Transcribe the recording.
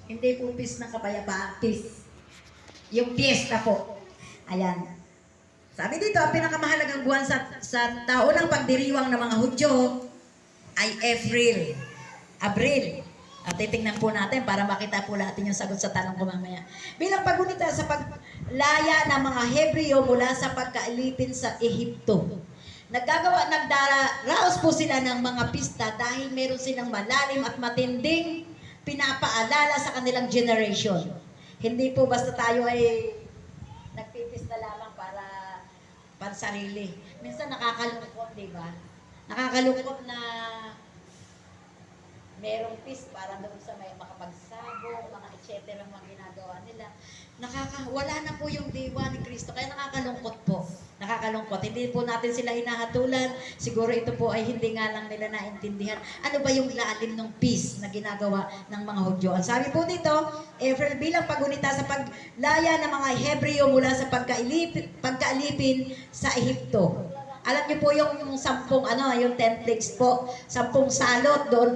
Hindi po peace ng kapayapaan, peace. Yung fiesta po. Ayan. Sabi dito, ang pinakamahalagang buwan sa taunang pagdiriwang ng mga Hudyo ay April. Abril. At titingnan po natin para makita po natin yung sagot sa tanong ko mamaya. Bilang pagunita sa paglaya ng mga Hebreo mula sa pagkaalipin sa Ehipto. Nagdaraos po sila ng mga pista dahil meron silang malalim at matinding pinapaalala sa kanilang generation. Hindi po basta tayo ay nagpipista lamang para pansarili. Minsan nakakalungkot, di ba? Nakakalungkot na merong peace para doon sa may makapagsabong, mga etc. mga ginagawa nila. Wala na po yung diwa ni Kristo. Kaya nakakalungkot po. Nakakalungkot. Hindi po natin sila hinahatulan. Siguro ito po ay hindi nga lang nila naintindihan. Ano ba yung lalim ng peace na ginagawa ng mga Hudyo? Ang sabi po dito, April bilang pagunita sa paglaya ng mga Hebreo mula sa pagkaalipin sa Ehipto. Alam niyo po yung 10 yung 10 plagues po, 10 salot doon